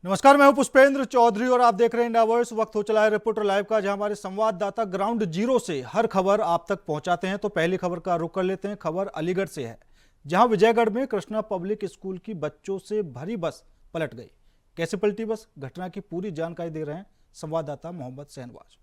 नमस्कार, मैं हूं पुष्पेंद्र चौधरी और आप देख रहे हैं इंडिया वॉइस। वक्त हो चला है रिपोर्टर लाइव का, जहां हमारे संवाददाता ग्राउंड जीरो से हर खबर आप तक पहुंचाते हैं। तो पहली खबर का रुख कर लेते हैं। खबर अलीगढ़ से है, जहां विजयगढ़ में कृष्णा पब्लिक स्कूल की बच्चों से भरी बस पलट गई। कैसे पलटी बस, घटना की पूरी जानकारी दे रहे हैं संवाददाता मोहम्मद सहनवाज।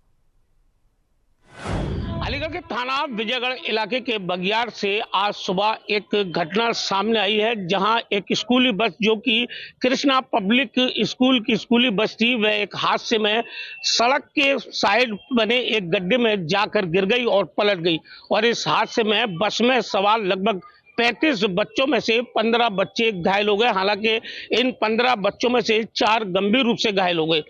अलीगढ़ के थाना विजयगढ़ इलाके के बगियार से आज सुबह एक घटना सामने आई है, जहां एक स्कूली बस जो कि कृष्णा पब्लिक स्कूल की स्कूली बस थी, वह एक हादसे में सड़क के साइड बने एक गड्ढे में जाकर गिर गई और पलट गई। और इस हादसे में बस में सवार लगभग 35 बच्चों में से 15 बच्चे घायल हो गए। हालांकि इन 15 बच्चों में से 4 गंभीर रूप से घायल हो गए।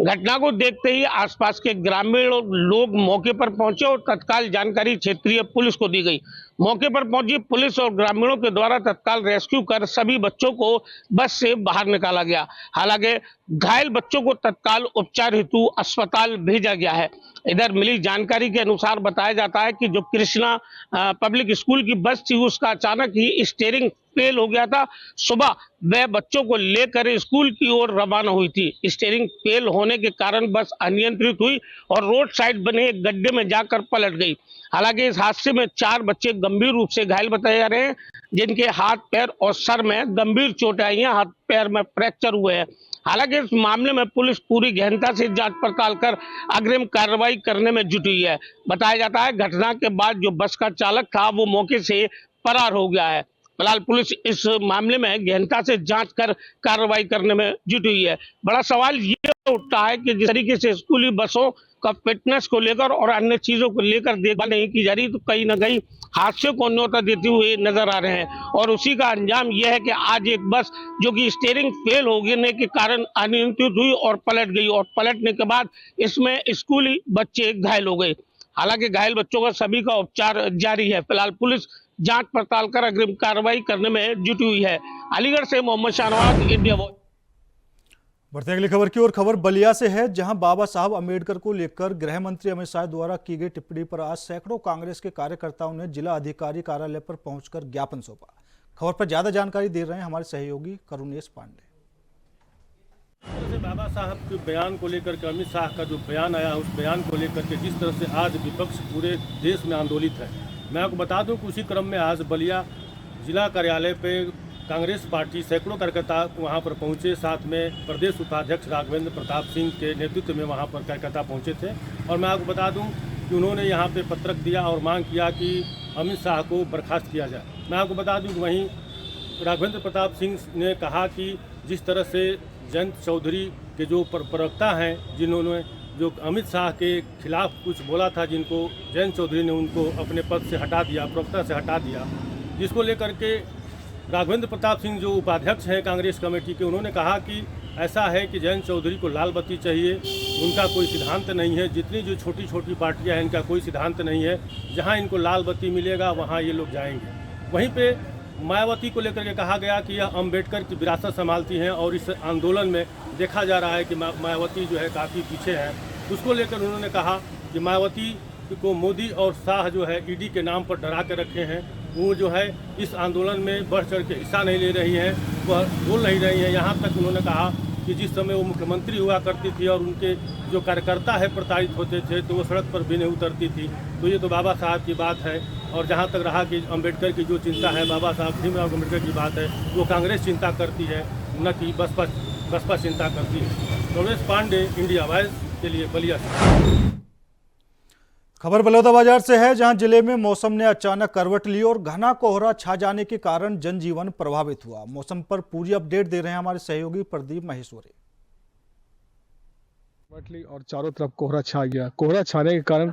घटना को देखते ही आसपास के ग्रामीण लोग मौके पर पहुंचे और तत्काल जानकारी क्षेत्रीय पुलिस को दी गई। मौके पर पहुंची पुलिस और ग्रामीणों के द्वारा तत्काल रेस्क्यू कर सभी बच्चों को बस से बाहर निकाला गया। हालांकि घायल बच्चों को तत्काल उपचार हेतु अस्पताल भेजा गया है। इधर मिली जानकारी के अनुसार बताया जाता है कि जो कृष्णा पब्लिक स्कूल की बस थी, उसका अचानक ही स्टीयरिंग फेल हो गया था। सुबह वह बच्चों को लेकर स्कूल की ओर रवाना हुई थी। स्टीयरिंग फेल होने के कारण बस अनियंत्रित हुई और रोड साइड बने एक गड्ढे में जाकर पलट गई। हालांकि इस हादसे में 4 बच्चे गंभीर रूप से घायल बताए जा रहे हैं, जिनके हाथ पैर और सर में गंभीर चोटें आई हैं, हाथ पैर में फ्रैक्चर हुए हैं। हालांकि इस मामले में पुलिस पूरी गहनता से जांच पड़ताल कर अग्रिम कार्रवाई करने में जुटी हुई है। बताया जाता है घटना के बाद जो बस का चालक था वो मौके से फरार हो गया है। फिलहाल पुलिस इस मामले में गहनता से जांच कर कार्रवाई करने में जुटी हुई है। बड़ा सवाल ये उठता है कि जिस तरीके से स्कूली बसों का फिटनेस को लेकर और अन्य चीजों को लेकर देखभाल नहीं की जा रही, तो कहीं ना कहीं हादसे को न्योता देते हुए नजर आ रहे हैं। और उसी का अंजाम यह है कि आज एक बस जो कि स्टीयरिंग फेल होने के कारण अनियंत्रित हुई और पलट गई, और पलटने के बाद इसमें स्कूली बच्चे घायल हो गए। हालांकि घायल बच्चों का सभी का उपचार जारी है। फिलहाल पुलिस जांच पड़ताल कर अग्रिम कार्रवाई करने में जुटी हुई है। अलीगढ़ से मोहम्मद शाहनवाज, इंडिया वॉइस। बढ़ते अगली खबर की ओर। खबर बलिया से है, जहां बाबा साहब अम्बेडकर को लेकर गृह मंत्री अमित शाह द्वारा की गई टिप्पणी पर आज सैकड़ों कांग्रेस के कार्यकर्ताओं ने जिला अधिकारी कार्यालय पर पहुंचकर ज्ञापन सौंपा। खबर पर ज्यादा जानकारी दे रहे हैं हमारे सहयोगी करुणेश पांडे। बाबा साहब के बयान को लेकर के अमित शाह का जो बयान आया, उस बयान को लेकर के जिस तरह से आज विपक्ष पूरे देश में आंदोलित है, मैं आपको बता दूं कि उसी क्रम में आज बलिया जिला कार्यालय पे कांग्रेस पार्टी सैकड़ों कार्यकर्ता वहां पर पहुंचे। साथ में प्रदेश उपाध्यक्ष राघवेंद्र प्रताप सिंह के नेतृत्व में वहां पर कार्यकर्ता पहुंचे थे। और मैं आपको बता दूं कि उन्होंने यहां पे पत्रक दिया और मांग किया कि अमित शाह को बर्खास्त किया जाए। मैं आपको बता दूं कि वहीं राघवेंद्र प्रताप सिंह ने कहा कि जिस तरह से जयंत चौधरी के जो प्रवक्ता हैं, जिन्होंने जो अमित शाह के खिलाफ कुछ बोला था, जिनको जयंत चौधरी ने उनको अपने पद से हटा दिया, प्रवक्ता से हटा दिया, जिसको लेकर के राघवेंद्र प्रताप सिंह जो उपाध्यक्ष हैं कांग्रेस कमेटी के, उन्होंने कहा कि ऐसा है कि जयंत चौधरी को लाल बत्ती चाहिए, उनका कोई सिद्धांत नहीं है। जितनी जो छोटी छोटी पार्टियां हैं, इनका कोई सिद्धांत नहीं है। जहां इनको लाल बत्ती मिलेगा वहां ये लोग जाएंगे। वहीं पे मायावती को लेकर के कहा गया कि यह अम्बेडकर की विरासत संभालती हैं और इस आंदोलन में देखा जा रहा है कि मायावती जो है काफ़ी पीछे है। उसको लेकर उन्होंने कहा कि मायावती को मोदी और शाह जो है ईडी के नाम पर डरा के रखे हैं। वो जो है इस आंदोलन में बढ़ चढ़ के हिस्सा नहीं ले रही हैं, वह बोल नहीं रही हैं। यहाँ तक उन्होंने कहा कि जिस समय वो मुख्यमंत्री हुआ करती थी और उनके जो कार्यकर्ता है प्रताड़ित होते थे, तो वो सड़क पर भी नहीं उतरती थी। तो ये तो बाबा साहब की बात है। और जहाँ तक रहा कि अम्बेडकर की जो चिंता है, बाबा साहब भीमराव अम्बेडकर की बात है, वो कांग्रेस चिंता करती है, न कि बसपा चिंता करती है। करुणेश पांडे, इंडिया वॉइस के लिए बलिया से। खबर बलौदाबाजार से है, जहां जिले में मौसम ने अचानक करवट ली और घना कोहरा छा जाने के कारण जनजीवन प्रभावित हुआ। मौसम पर पूरी अपडेट दे रहे हैं हमारे सहयोगी प्रदीप महेश्वरी। और चारों तरफ कोहरा छा गया। कोहरा छाने के कारण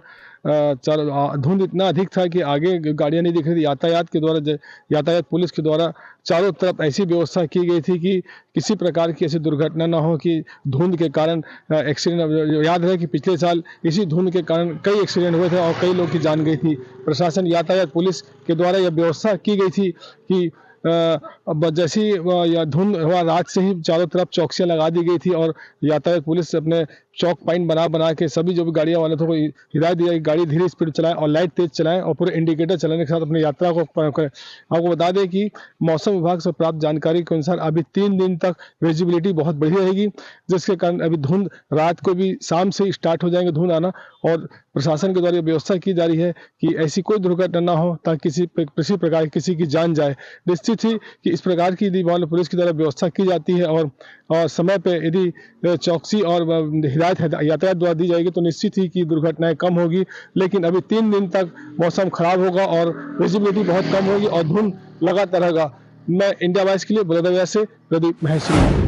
धुंध इतना अधिक था कि आगे गाड़ियां नहीं दिख रही थी। यातायात पुलिस के द्वारा चारों तरफ ऐसी व्यवस्था की गई थी कि किसी प्रकार की ऐसी दुर्घटना न हो कि धुंध के कारण एक्सीडेंट। याद है कि पिछले साल इसी धुंध के कारण कई एक्सीडेंट हुए थे और कई लोग की जान गई थी। प्रशासन, यातायात पुलिस के द्वारा यह व्यवस्था की गई थी कि अब जैसी या धुंध हुआ रात से ही चारों तरफ चौकसियां लगा दी गई थी और यातायात पुलिस अपने चौक पॉइंट बना के सभी जो भी गाड़ियां वाले थे को हिदायत दी गई गाड़ी धीरे स्पीड चलाएं और लाइट तेज चलाएं और पूरे इंडिकेटर चलाने के साथ अपनी यात्रा को करें। आपको बता दें कि मौसम विभाग से प्राप्त जानकारी के अनुसार अभी 3 दिन तक विजिबिलिटी बहुत बढ़िया रहेगी, जिसके कारण अभी धुंध रात को भी शाम से स्टार्ट हो जाएंगे धुंध आना, और प्रशासन के द्वारा व्यवस्था की जा रही है कि ऐसी कोई दुर्घटना ना हो ताकि किसी प्रकार किसी की जान जाए। निश्चित ही कि इस प्रकार की यदि पुलिस की द्वारा व्यवस्था की जाती है और समय पे यदि चौकसी और हिदायत यातायात द्वारा दी जाएगी तो निश्चित ही कि दुर्घटनाएं कम होगी। लेकिन अभी 3 दिन तक मौसम खराब होगा और विजिबिलिटी बहुत कम होगी और धुंध लगातार रहेगा। मैं इंडिया वॉइस के लिए बलौदाबाद से प्रदीप महेश्वरी।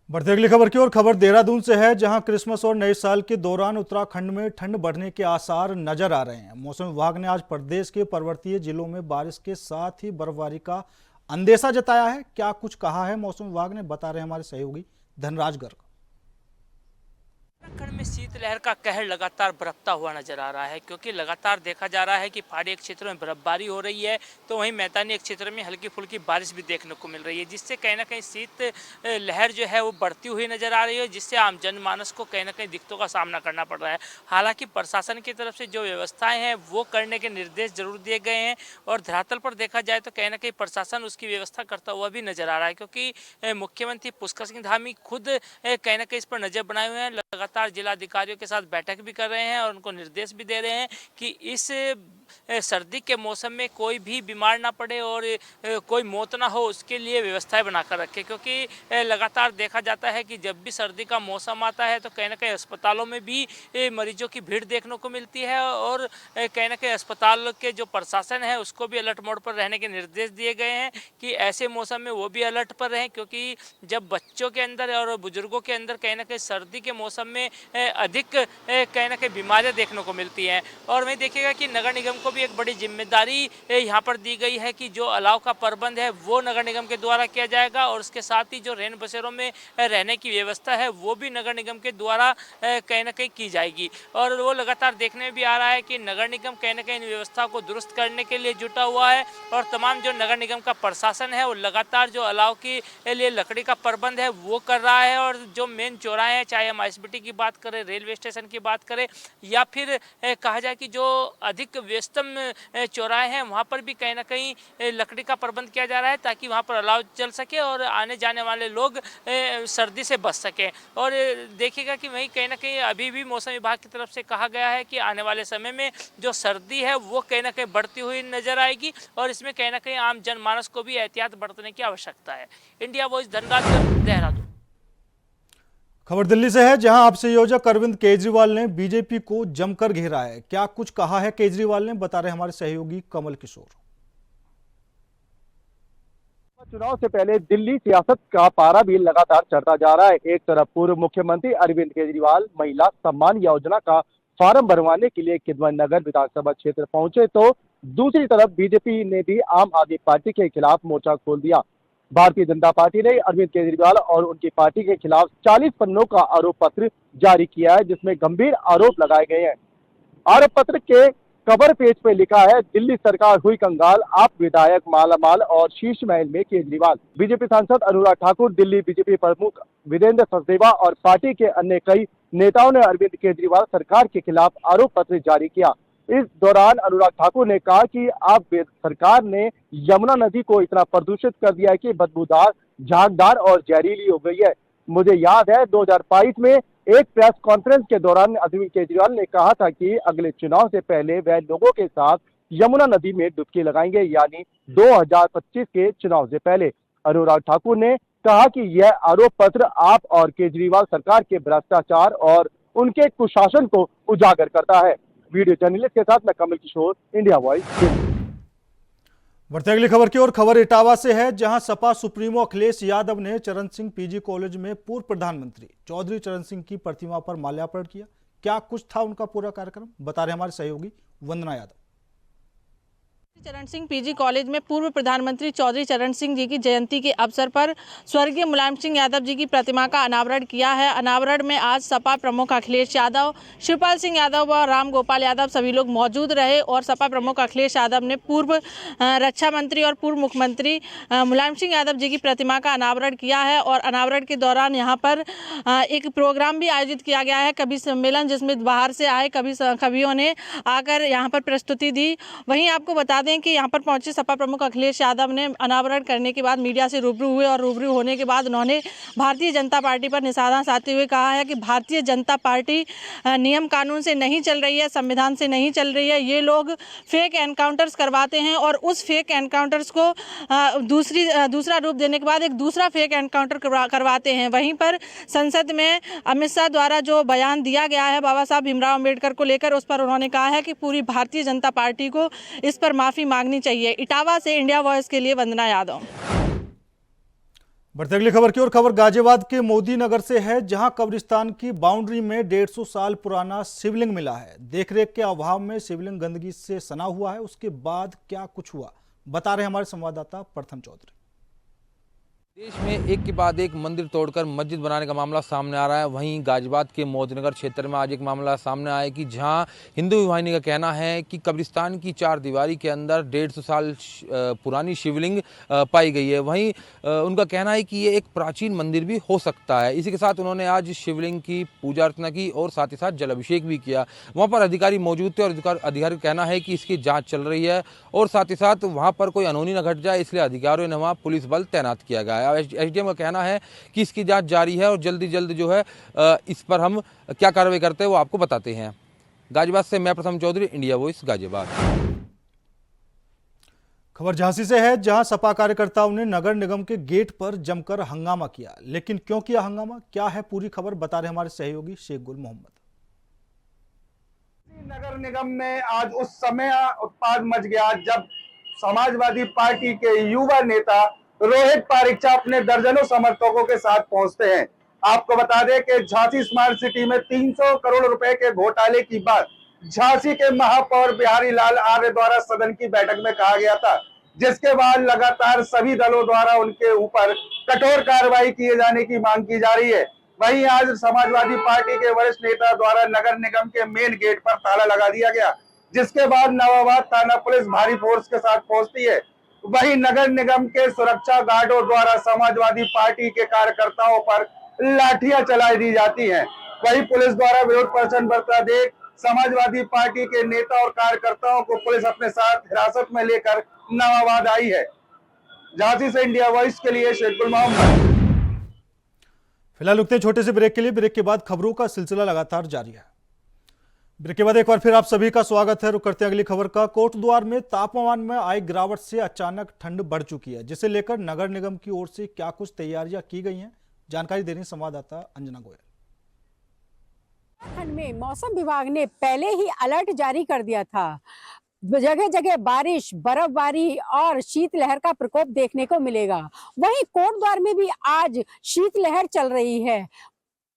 बढ़ते अगली खबर की ओर। खबर देहरादून से है, जहां क्रिसमस और नए साल के दौरान उत्तराखंड में ठंड बढ़ने के आसार नजर आ रहे हैं। मौसम विभाग ने आज प्रदेश के पर्वतीय जिलों में बारिश के साथ ही बर्फबारी का अंदेशा जताया है। क्या कुछ कहा है मौसम विभाग ने, बता रहे हैं हमारे सहयोगी धनराज गर्ग। उत्तराखंड में शीतलहर का कहर लगातार बरपता हुआ नजर आ रहा है, क्योंकि लगातार देखा जा रहा है कि पहाड़ी क्षेत्रों में बर्फबारी हो रही है तो वहीं मैदानी क्षेत्र में हल्की फुल्की बारिश भी देखने को मिल रही है, जिससे कहीं ना कहीं शीत लहर जो है वो बढ़ती हुई नजर आ रही है, जिससे आम जनमानस को कहीं ना कहीं दिक्कतों का सामना करना पड़ रहा है। हालांकि प्रशासन की तरफ से जो व्यवस्थाएं हैं वो करने के निर्देश जरूर दिए गए हैं और धरातल पर देखा जाए तो कहीं ना कहीं प्रशासन उसकी व्यवस्था करता हुआ भी नजर आ रहा है, क्योंकि मुख्यमंत्री पुष्कर सिंह धामी खुद कहीं ना कहीं इस पर नजर बनाए हुए हैं। लगातार जिला अधिकारियों के साथ बैठक भी कर रहे हैं और उनको निर्देश भी दे रहे हैं कि इस सर्दी के मौसम में कोई भी बीमार ना पड़े और कोई मौत ना हो, उसके लिए व्यवस्थाएं बनाकर रखें, क्योंकि लगातार देखा जाता है कि जब भी सर्दी का मौसम आता है तो कहीं ना कहीं अस्पतालों में भी मरीजों की भीड़ देखने को मिलती है और कहीं ना कहीं अस्पताल के जो प्रशासन है उसको भी अलर्ट मोड पर रहने के निर्देश दिए गए हैं कि ऐसे मौसम में वो भी अलर्ट पर रहें, क्योंकि जब बच्चों के अंदर और बुजुर्गों के अंदर कहीं ना कहीं सर्दी के मौसम में अधिक कहीं ना कहीं बीमारियां देखने को मिलती हैं। और वहीं देखिएगा कि नगर निगम को भी एक बड़ी जिम्मेदारी यहाँ पर दी गई है कि जो अलाव का प्रबंध है वो नगर निगम के द्वारा किया जाएगा और उसके साथ ही जो रैन बसेरों में रहने की व्यवस्था है वो भी नगर निगम के द्वारा कहीं ना कहीं की जाएगी। और वो लगातार देखने में भी आ रहा है कि नगर निगम कहीं ना कहीं इन व्यवस्था को दुरुस्त करने के लिए जुटा हुआ है और तमाम जो नगर निगम का प्रशासन है वो लगातार जो अलाव के लिए लकड़ी का प्रबंध है वो कर रहा है। और जो मेन चौराहे हैं, चाहे हम ISBT की बात करें, रेलवे स्टेशन की बात करें या फिर कहा जाए कि जो अधिक व्यस्तम चौराहे हैं वहाँ पर भी कहीं ना कहीं लकड़ी का प्रबंध किया जा रहा है ताकि वहाँ पर अलाव चल सके और आने जाने वाले लोग सर्दी से बच सकें। और देखिएगा कि वहीं कहीं ना कहीं अभी भी मौसम विभाग की तरफ से कहा गया है कि आने वाले समय में जो सर्दी है वो कहीं ना कहीं बढ़ती हुई नजर आएगी और इसमें कहीं ना कहीं आम जनमानस को भी एहतियात बरतने की आवश्यकता है। India voice Dhanraj, Dehradun. खबर दिल्ली से है, जहां आप संयोजक अरविंद केजरीवाल ने बीजेपी को जमकर घेरा है। क्या कुछ कहा है केजरीवाल ने, बता रहे हमारे सहयोगी कमल किशोर। चुनाव से पहले दिल्ली सियासत का पारा भी लगातार चढ़ता जा रहा है। एक तरफ पूर्व मुख्यमंत्री अरविंद केजरीवाल महिला सम्मान योजना का फॉर्म भरवाने के लिए किदवई नगर विधानसभा क्षेत्र पहुंचे तो दूसरी तरफ बीजेपी ने भी आम आदमी पार्टी के खिलाफ मोर्चा खोल दिया। भारतीय जनता पार्टी ने अरविंद केजरीवाल और उनकी पार्टी के खिलाफ 40 पन्नों का आरोप पत्र जारी किया है, जिसमें गंभीर आरोप लगाए गए हैं। आरोप पत्र के कवर पेज पे लिखा है, दिल्ली सरकार हुई कंगाल, आप विधायक मालामाल और शीश महल में केजरीवाल। बीजेपी सांसद अनुराग ठाकुर, दिल्ली बीजेपी प्रमुख वीरेंद्र सचदेवा और पार्टी के अन्य कई नेताओं ने अरविंद केजरीवाल सरकार के खिलाफ आरोप पत्र जारी किया। इस दौरान अनुराग ठाकुर ने कहा कि आप सरकार ने यमुना नदी को इतना प्रदूषित कर दिया है कि बदबूदार, झागदार और जहरीली हो गई है। मुझे याद है 2022 में एक प्रेस कॉन्फ्रेंस के दौरान अरविंद केजरीवाल ने कहा था कि अगले चुनाव से पहले वह लोगों के साथ यमुना नदी में डुबकी लगाएंगे, यानी 2025 के चुनाव से पहले। अनुराग ठाकुर ने कहा कि यह आरोप पत्र आप और केजरीवाल सरकार के भ्रष्टाचार और उनके कुशासन को उजागर करता है। वीडियो जर्नलिस्ट के साथ मैं कमल किशोर, इंडिया वॉइस। बढ़ते अगली खबर की ओर। खबर इटावा से है, जहां सपा सुप्रीमो अखिलेश यादव ने चरण सिंह PG कॉलेज में पूर्व प्रधानमंत्री चौधरी चरण सिंह की प्रतिमा पर माल्यार्पण किया। क्या कुछ था उनका पूरा कार्यक्रम, बता रहे हमारे सहयोगी वंदना यादव। चरण सिंह पीजी कॉलेज में पूर्व प्रधानमंत्री चौधरी चरण सिंह जी की जयंती के अवसर पर स्वर्गीय मुलायम सिंह यादव जी की प्रतिमा का अनावरण किया है। अनावरण में आज सपा प्रमुख अखिलेश यादव, शिवपाल सिंह यादव व राम गोपाल यादव सभी लोग मौजूद रहे और सपा प्रमुख अखिलेश यादव ने पूर्व रक्षा मंत्री और पूर्व मुख्यमंत्री मुलायम सिंह यादव जी की प्रतिमा का अनावरण किया है। और अनावरण के दौरान यहाँ पर एक प्रोग्राम भी आयोजित किया गया है, कवि सम्मेलन, जिसमें बाहर से आए कवियों ने आकर यहाँ पर प्रस्तुति दी। वहीं आपको बता दें कि यहाँ पर पहुंचे सपा प्रमुख अखिलेश यादव ने अनावरण करने के बाद मीडिया से रूबरू हुए और रूबरू होने के बाद उन्होंने भारतीय जनता पार्टी पर निशाना साधते हुए कहा है कि भारतीय जनता पार्टी नियम कानून से नहीं चल रही है, संविधान से नहीं चल रही है। ये लोग फेक एनकाउंटर्स करवाते हैं और उस फेक एनकाउंटर्स को दूसरा रूप देने के बाद एक दूसरा फेक एनकाउंटर करवाते हैं। वहीं पर संसद में अमित शाह द्वारा जो बयान दिया गया है बाबा साहब भीमराव अम्बेडकर को लेकर, उस पर उन्होंने कहा है कि पूरी भारतीय जनता पार्टी को इस पर माफी मांगनी चाहिए। इटावा से इंडिया वॉइस के लिए वंदना यादव। बढ़ते अगली खबर की ओर। खबर गाजियाबाद के मोदी नगर से है, जहां कब्रिस्तान की बाउंड्री में 150 साल पुराना शिवलिंग मिला है। देखरेख के अभाव में शिवलिंग गंदगी से सना हुआ है। उसके बाद क्या कुछ हुआ, बता रहे हमारे संवाददाता प्रथम चौधरी। देश में एक के बाद एक मंदिर तोड़कर मस्जिद बनाने का मामला सामने आ रहा है। वहीं गाजियाबाद के मोदीनगर क्षेत्र में आज एक मामला सामने आया कि जहां हिंदू वाहिनी का कहना है कि कब्रिस्तान की चार दीवारी के अंदर 150 साल पुरानी शिवलिंग पाई गई है। वहीं उनका कहना है कि ये एक प्राचीन मंदिर भी हो सकता है। इसी के साथ उन्होंने आज शिवलिंग की पूजा अर्चना की और साथ ही साथ जल अभिषेक भी किया। वहाँ पर अधिकारी मौजूद थे और अधिकारी का कहना है कि इसकी जाँच चल रही है और साथ ही साथ वहाँ पर कोई अनहोनी न घट जाए, इसलिए अधिकारियों ने वहाँ पुलिस बल तैनात किया गया है। एसडीएम का कहना है कि इसकी जांच जारी है और जल्दी जो है इस पर हम क्या कार्रवाई करते हैं वो आपको बताते हैं। गाजियाबाद से मैं प्रथम चौधरी, इंडिया वॉइस गाजियाबाद। खबर झांसी से है, जहां सपा कार्यकर्ताओं ने नगर निगम के गेट पर जमकर हंगामा किया। लेकिन क्यों किया हंगामा, क्या है पूरी खबर, बता रहे हमारे सहयोगी शेख गुल मोहम्मद। नगर निगम में आज उस समय उत्पाद मच गया जब समाजवादी पार्टी के युवा नेता रोहित पारिक्चा अपने दर्जनों समर्थकों के साथ पहुंचते हैं। आपको बता दें कि झांसी स्मार्ट सिटी में 300 करोड़ रुपए के घोटाले की बात झांसी के महापौर बिहारी लाल आर्य द्वारा सदन की बैठक में कहा गया था, जिसके बाद लगातार सभी दलों द्वारा उनके ऊपर कठोर कार्रवाई किए जाने की मांग की जा रही है। वहीं आज समाजवादी पार्टी के वरिष्ठ नेता द्वारा नगर निगम के मेन गेट पर ताला लगा दिया गया, जिसके बाद नवाबाद थाना पुलिस भारी फोर्स के साथ पहुंचती है। वहीं नगर निगम के सुरक्षा गार्डों द्वारा समाजवादी पार्टी के कार्यकर्ताओं पर लाठियां चलाई दी जाती हैं। वहीं पुलिस द्वारा विरोध प्रदर्शन बरता देख समाजवादी पार्टी के नेता और कार्यकर्ताओं को पुलिस अपने साथ हिरासत में लेकर नवाबाद आई है। झांसी से इंडिया वॉइस के लिए शेख गुल मोहम्मद। फिलहाल रुकते हैं छोटे से ब्रेक के लिए। ब्रेक के बाद खबरों का सिलसिला लगातार जारी है। ब्रेक के बाद एक बार फिर आप सभी का स्वागत है। रुक करते हैं अगली खबर का। कोटद्वार में तापमान में आई गिरावट से अचानक ठंड बढ़ चुकी है, जिसे लेकर नगर निगम की ओर से क्या कुछ तैयारियां की गई हैं, जानकारी दे रही संवाददाता अंजना गोयल। उत्तराखंड में मौसम विभाग ने पहले ही अलर्ट जारी कर दिया था। जगह जगह बारिश, बर्फबारी और शीतलहर का प्रकोप देखने को मिलेगा। वहीं कोटद्वार में भी आज शीतलहर चल रही है।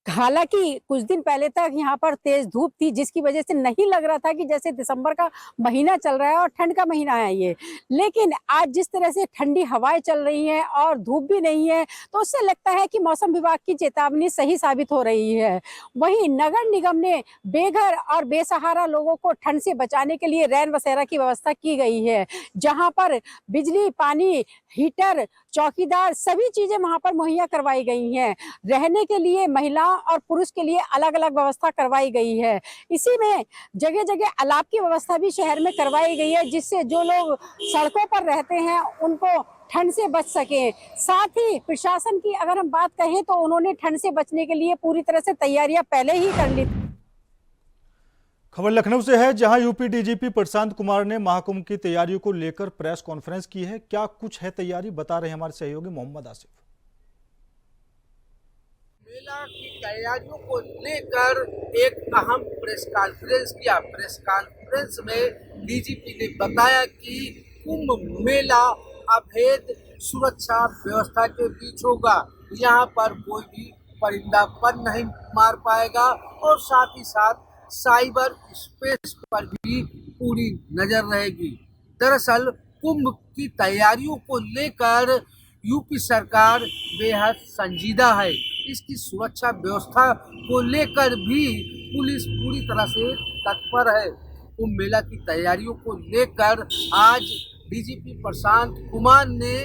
हालांकि कुछ दिन पहले तक यहाँ पर तेज धूप थी, जिसकी वजह से नहीं लग रहा था कि जैसे दिसंबर का महीना चल रहा है और ठंड का महीना है ये। लेकिन आज जिस तरह से ठंडी हवाएं चल रही हैं और धूप भी नहीं है, तो उससे लगता है कि मौसम विभाग की चेतावनी सही साबित हो रही है। वहीं नगर निगम ने बेघर और बेसहारा लोगों को ठंड से बचाने के लिए रैन बसेरा की व्यवस्था की गई है, जहाँ पर बिजली, पानी, हीटर, चौकीदार सभी चीजें वहां पर मुहैया करवाई गई हैं। रहने के लिए महिलाओं और पुरुष के लिए अलग अलग व्यवस्था करवाई गई है। इसी में जगह जगह अलाव की व्यवस्था भी शहर में करवाई गई है, जिससे जो लोग सड़कों पर रहते हैं उनको ठंड से बच सके। साथ ही प्रशासन की अगर हम बात कहें तो उन्होंने ठंड से बचने के लिए पूरी तरह से तैयारियां पहले ही कर ली। खबर लखनऊ से है, जहां यूपी डीजीपी प्रशांत कुमार ने महाकुंभ की तैयारियों को लेकर प्रेस कॉन्फ्रेंस की है। क्या कुछ है तैयारी, बता रहे हैं हमारे सहयोगी मोहम्मद आसिफ। मेला की तैयारियों को लेकर एक अहम प्रेस कॉन्फ्रेंस किया। प्रेस कॉन्फ्रेंस में डीजीपी ने बताया कि कुंभ मेला अभेद सुरक्षा व्यवस्था के बीच होगा। यहाँ पर कोई भी परिंदा पर नहीं मार पाएगा और साथ ही साथ साइबर स्पेस पर भी पूरी नजर रहेगी। दरअसल कुंभ की तैयारियों को लेकर यूपी सरकार बेहद संजीदा है। इसकी सुरक्षा व्यवस्था को लेकर भी पुलिस पूरी तरह से तत्पर है। कुंभ मेला की तैयारियों को लेकर आज डीजीपी प्रशांत कुमार ने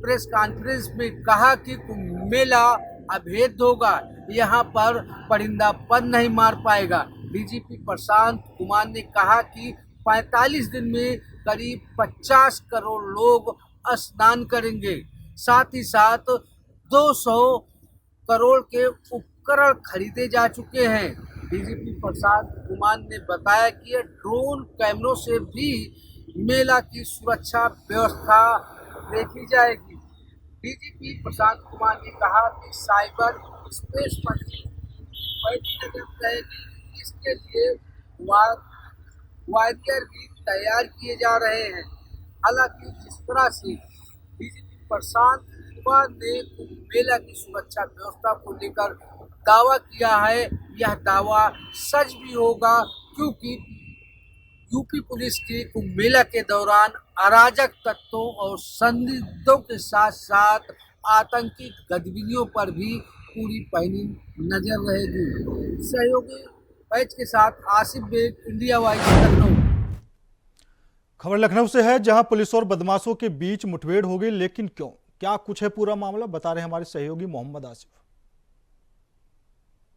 प्रेस कॉन्फ्रेंस में कहा कि कुंभ मेला अभेद्य होगा, यहाँ पर परिंदा पर नहीं मार पाएगा। डीजीपी प्रशांत कुमार ने कहा कि 45 दिन में करीब 50 करोड़ लोग स्नान करेंगे। साथ ही साथ 200 करोड़ के उपकरण खरीदे जा चुके हैं। डीजीपी प्रशांत कुमार ने बताया कि ड्रोन कैमरों से भी मेला की सुरक्षा व्यवस्था देखी जाएगी। डीजीपी प्रशांत कुमार ने कहा कि साइबर स्पेस पर रहेगी, इसके लिए वॉरियर भी तैयार किए जा रहे हैं। हालांकि जिस तरह से डीजीपी प्रशांत कुमार ने कुंभ मेला की सुरक्षा व्यवस्था को लेकर दावा किया है, यह दावा सच भी होगा, क्योंकि यूपी पुलिस की कुंभ मेला के दौरान अराजक तत्वों और संदिग्धों के साथ साथ आतंकी गतिविधियों पर भी पूरी पैनी नजर रहेगी। सहयोगी पैच के साथ आसिफ बेग, इंडिया वाइज, लखनऊ। खबर लखनऊ से है, जहां पुलिस और बदमाशों के बीच मुठभेड़ हो गई, लेकिन क्यों, क्या कुछ है पूरा मामला, बता रहे हैं हमारे सहयोगी मोहम्मद आसिफ।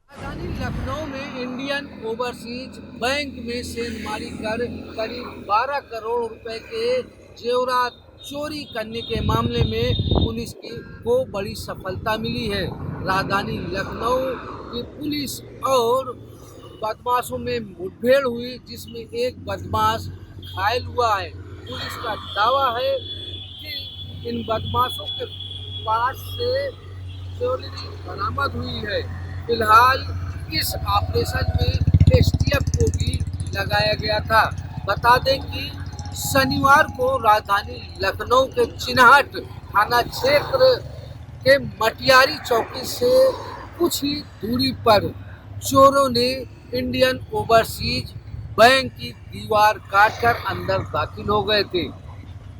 राजधानी लखनऊ में इंडियन ओवरसीज बैंक में सेंधमारी कर करीब 12 करोड़ रुपए के जेवरात चोरी करने के मामले में पुलिस को बड़ी सफलता मिली है। राजधानी लखनऊ की पुलिस और बदमाशों में मुठभेड़ हुई, जिसमें एक बदमाश घायल हुआ है। पुलिस का दावा है कि इन बदमाशों के पास से ज्वेलरी बरामद हुई है। फिलहाल इस ऑपरेशन में एसटीएफ को भी लगाया गया था। बता दें कि शनिवार को राजधानी लखनऊ के चिन्हाट थाना क्षेत्र के मटियारी चौकी से कुछ ही दूरी पर चोरों ने इंडियन ओवरसीज बैंक की दीवार काटकर अंदर दाखिल हो गए थे।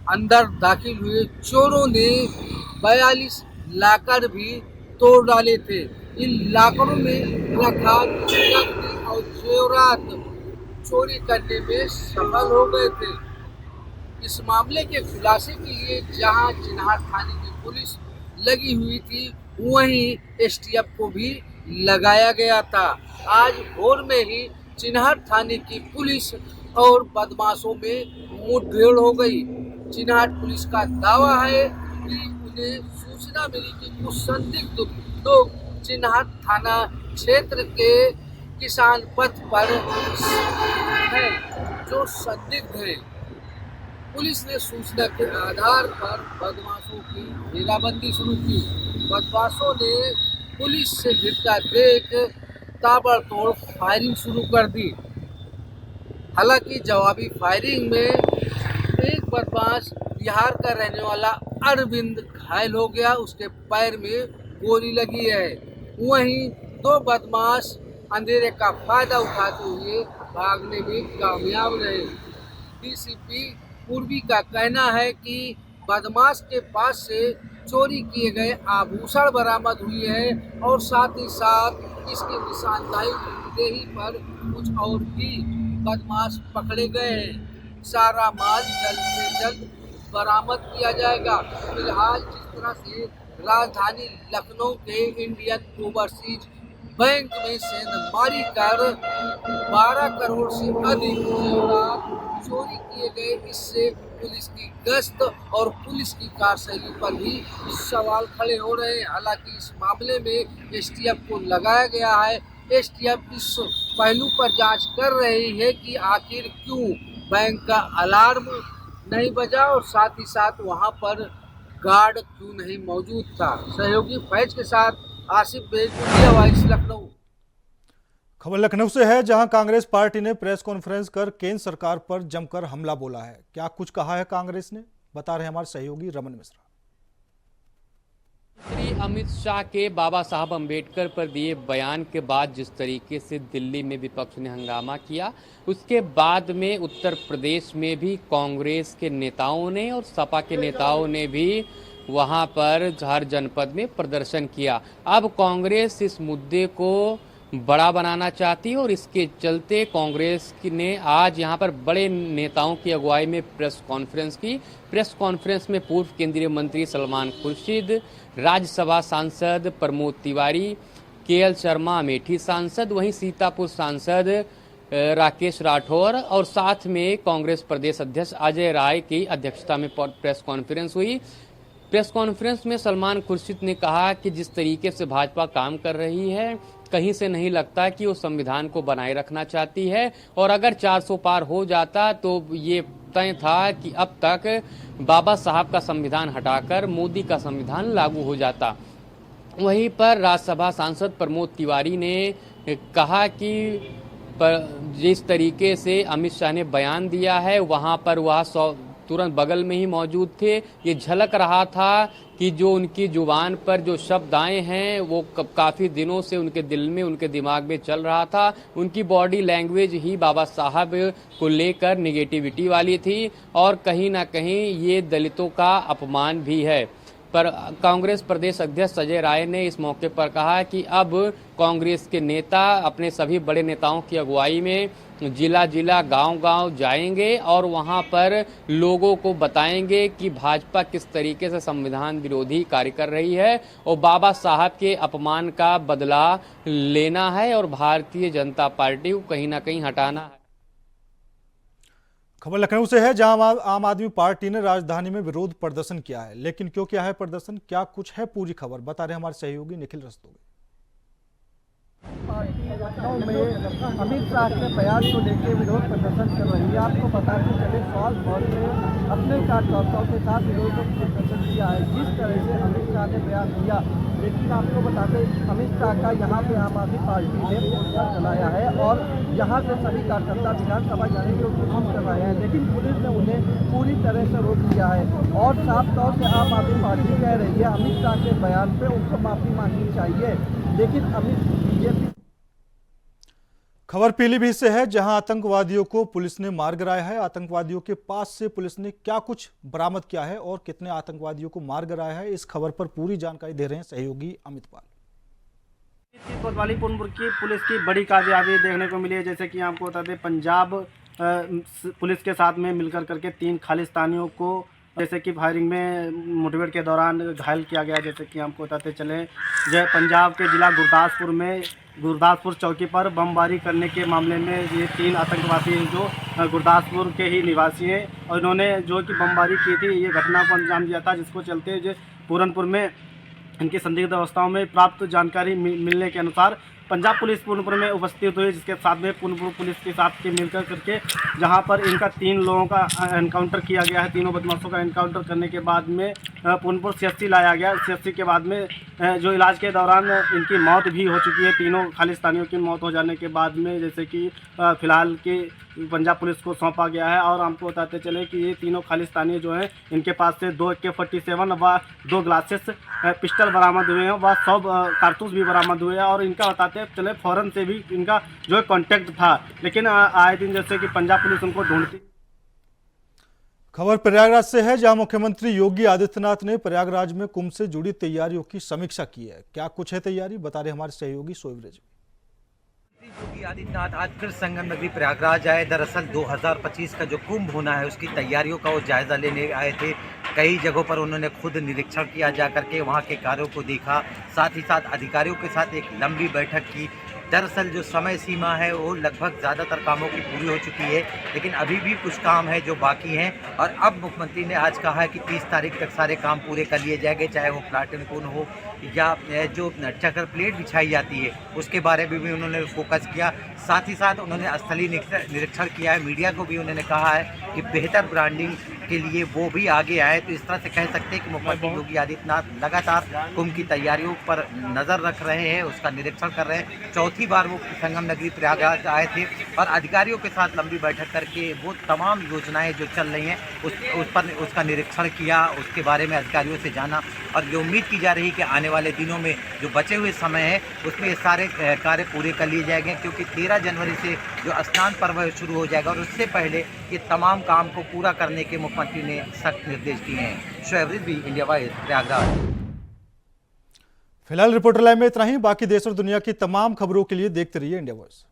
अंदर दाखिल हुए चोरों ने 42 लाकर भी तोड़ डाले थे। इन लाकरों में रखा नकदी और जेवरात चोरी करने में सफल हो गए थे। इस मामले के खुलासे के लिए जहां चिन्हाट थाने की पुलिस लगी हुई थी, वहीं एसटीएफ को भी लगाया गया था। आज भोर में ही चिन्हाट थाने की पुलिस और बदमाशों में मुठभेड़ हो गई। चिन्हाट पुलिस का दावा है कि उन्हें सूचना मिली कि कुछ संदिग्ध लोग चिन्हाट थाना क्षेत्र के किसान पथ पर है, जो संदिग्ध है। पुलिस ने सूचना के आधार पर बदमाशों की घेराबंदी शुरू की। बदमाशों ने पुलिस से गिरता देख ताबड़तोड़ फायरिंग शुरू कर दी। हालांकि जवाबी फायरिंग में एक बदमाश बिहार का रहने वाला अरविंद घायल हो गया, उसके पैर में गोली लगी है। वहीं 2 बदमाश अंधेरे का फायदा उठाते हुए भागने में कामयाब रहे। डीसीपी पूर्वी का कहना है कि बदमाश के पास से चोरी किए गए आभूषण बरामद हुए हैं और साथ ही साथ इसकी निशानदेही पर कुछ और भी बदमाश पकड़े गए हैं। सारा माल जल्द से जल्द बरामद किया जाएगा। फिलहाल जिस तरह से राजधानी लखनऊ के इंडियन ओवरसीज बैंक में सेंधमारी कर 12 करोड़ से अधिक जेवरात चोरी किए गए, इससे पुलिस की गश्त और पुलिस की कार्यशैली पर भी सवाल खड़े हो रहे हैं। हालांकि इस मामले में एसटीएफ को लगाया गया है। एसटीएफ इस पहलू पर जांच कर रही है कि आखिर क्यों बैंक का अलार्म नहीं बजा और साथ ही साथ वहां पर गार्ड क्यों नहीं मौजूद था। सहयोगी फैज के साथ आसिफ बेग, इंडिया वाइज, लखनऊ। खबर लखनऊ से है, जहां कांग्रेस पार्टी ने प्रेस कॉन्फ्रेंस कर केंद्र सरकार पर जमकर हमला बोला है। क्या कुछ कहा है कांग्रेस ने, बता रहे हमारे सहयोगी रमन मिश्रा। श्री अमित शाह के बाबा साहब अम्बेडकर पर दिए बयान के बाद जिस तरीके से दिल्ली में विपक्ष ने हंगामा किया, उसके बाद में उत्तर प्रदेश में भी कांग्रेस के नेताओं ने और सपा के नेताओं ने भी वहां पर हर जनपद में प्रदर्शन किया। अब कांग्रेस इस मुद्दे को बड़ा बनाना चाहती है और इसके चलते कांग्रेस ने आज यहां पर बड़े नेताओं की अगुवाई में प्रेस कॉन्फ्रेंस की। प्रेस कॉन्फ्रेंस में पूर्व केंद्रीय मंत्री सलमान खुर्शीद, राज्यसभा सांसद प्रमोद तिवारी, केएल शर्मा अमेठी सांसद, वहीं सीतापुर सांसद राकेश राठौर और साथ में कांग्रेस प्रदेश अध्यक्ष अजय राय की अध्यक्षता में प्रेस कॉन्फ्रेंस हुई। प्रेस कॉन्फ्रेंस में सलमान खुर्शीद ने कहा कि जिस तरीके से भाजपा काम कर रही है, कहीं से नहीं लगता कि वो संविधान को बनाए रखना चाहती है, और अगर 400 पार हो जाता तो ये तय था कि अब तक बाबा साहब का संविधान हटाकर मोदी का संविधान लागू हो जाता। वहीं पर राज्यसभा सांसद प्रमोद तिवारी ने कहा कि जिस तरीके से अमित शाह ने बयान दिया है, वहां पर वह तुरंत बगल में ही मौजूद थे। ये झलक रहा था कि जो उनकी जुबान पर जो शब्द आए हैं वो काफ़ी दिनों से उनके दिल में, उनके दिमाग में चल रहा था। उनकी बॉडी लैंग्वेज ही बाबा साहब को लेकर नेगेटिविटी वाली थी और कहीं ना कहीं ये दलितों का अपमान भी है। पर कांग्रेस प्रदेश अध्यक्ष अजय राय ने इस मौके पर कहा कि अब कांग्रेस के नेता अपने सभी बड़े नेताओं की अगुवाई में जिला जिला गांव-गांव जाएंगे और वहां पर लोगों को बताएंगे कि भाजपा किस तरीके से संविधान विरोधी कार्य कर रही है और बाबा साहब के अपमान का बदला लेना है और भारतीय जनता पार्टी को कहीं ना कहीं हटाना है। खबर लखनऊ से है, जहां आम आदमी पार्टी ने राजधानी में विरोध प्रदर्शन किया है। लेकिन क्यों किया है प्रदर्शन, क्या कुछ है, पूरी खबर बता रहे हमारे सहयोगी निखिल रस्तोगी। लखनऊ में अमित शाह के बयान को लेकर विरोध प्रदर्शन कर रही है। आपको बताते चले स्वास्थ्य भवन में अपने कार्यकर्ताओं के साथ विरोध प्रदर्शन किया है। जिस तरह से अमित शाह ने बयान दिया, लेकिन आपको बताते अमित शाह का यहाँ पे आम आदमी पार्टी ने पोस्टर चलाया है और यहाँ से सभी कार्यकर्ता विधानसभा जाने की कोशिश कर रहे हैं, लेकिन पुलिस ने उन्हें पूरी तरह से रोक दिया है और साफ तौर से आम आदमी पार्टी कह रही है अमित शाह के बयान पे उनको माफी मांगनी चाहिए। लेकिन बीजेपी खबर पीलीभीत से है, जहां आतंकवादियों को पुलिस ने मार गिराया है। आतंकवादियों के पास से पुलिस ने क्या कुछ बरामद किया है और कितने आतंकवादियों को मार गिराया है, इस खबर पर पूरी जानकारी दे रहे हैं सहयोगी अमित पाल। कोतवाली पुनपुर की पुलिस की बड़ी कामयाबी देखने को मिली है। जैसे कि आपको बता दें, पंजाब पुलिस के साथ में मिलकर करके 3 खालिस्तानियों को जैसे कि फायरिंग में मुठभेड़ के दौरान घायल किया गया। जैसे कि हमको बताते चले, जो पंजाब के जिला गुरदासपुर चौकी पर बमबारी करने के मामले में ये 3 आतंकवादी हैं जो गुरदासपुर के ही निवासी हैं और इन्होंने जो कि बमबारी की थी, ये घटना को अंजाम दिया था, जिसको चलते जो पूरनपुर में इनकी संदिग्ध अवस्थाओं में प्राप्त जानकारी मिलने के अनुसार पंजाब पुलिस पूर्णपुर में उपस्थित हुई, जिसके साथ में पूर्णपुर पुलिस के साथ मिलकर करके जहां पर इनका 3 लोगों का एनकाउंटर किया गया है। तीनों बदमाशों का एनकाउंटर करने के बाद में पूर्णपुर सीएचसी लाया गया। सीएचसी के बाद में जो इलाज के दौरान इनकी मौत भी हो चुकी है। तीनों खालिस्तानियों की मौत हो जाने के बाद में जैसे कि फिलहाल की पंजाब पुलिस को सौंपा गया है। और हमको बताते चले कि ये तीनों खालिस्तानी जो हैं, इनके पास से 2 AK-47 व 2 ग्लासेस पिस्टल बरामद हुए हैं, व 100 कारतूस भी बरामद हुए हैं। और इनका बताते चले फौरन से भी इनका जो है कॉन्टैक्ट था, लेकिन आए दिन जैसे कि पंजाब पुलिस उनको ढूंढती। खबर प्रयागराज से है, जहां मुख्यमंत्री योगी आदित्यनाथ ने प्रयागराज में कुंभ से जुड़ी तैयारियों की समीक्षा की है। क्या कुछ है तैयारी, बता रहे हमारे सहयोगी शोएब रेजवी। योगी आदित्यनाथ आज फिर संगम नगरी प्रयागराज आए। दरअसल 2025 का जो कुंभ होना है उसकी तैयारियों का वो जायजा लेने आए थे। कई जगहों पर उन्होंने खुद निरीक्षण किया, जाकर के वहाँ के कार्यों को देखा, साथ ही साथ अधिकारियों के साथ एक लंबी बैठक की। दरअसल जो समय सीमा है वो लगभग ज़्यादातर कामों की पूरी हो चुकी है, लेकिन अभी भी कुछ काम है जो बाकी हैं। और अब मुख्यमंत्री ने आज कहा है कि 30 तारीख तक सारे काम पूरे कर लिए जाएंगे, चाहे वो प्लाटन कोन हो या जो चक्कर प्लेट बिछाई जाती है उसके बारे में भी उन्होंने फोकस किया। साथ ही साथ उन्होंने स्थलीय निरीक्षण किया है। मीडिया को भी उन्होंने कहा है कि बेहतर ब्रांडिंग के लिए वो भी आगे आए। तो इस तरह से कह सकते हैं कि मुख्यमंत्री योगी आदित्यनाथ लगातार कुंभ की तैयारियों पर नज़र रख रहे हैं, उसका निरीक्षण कर रहे हैं। चौथी चौथी बार वो संगम नगरी प्रयागराज आए थे और अधिकारियों के साथ लंबी बैठक करके वो तमाम योजनाएं जो चल रही हैं उसका निरीक्षण किया, उसके बारे में अधिकारियों से जाना और ये उम्मीद की जा रही है कि आने वाले दिनों में जो बचे हुए समय है उसमें ये सारे कार्य पूरे कर लिए जाएंगे, क्योंकि 13 जनवरी से जो स्नान पर्व शुरू हो जाएगा और उससे पहले ये तमाम काम को पूरा करने के मुख्यमंत्री ने सख्त निर्देश दिए हैं। Shoaib Rizvi, India voice, Prayagraj. फिलहाल रिपोर्टर लाइव में इतना ही। बाकी देश और दुनिया की तमाम खबरों के लिए देखते रहिए इंडिया वॉइस।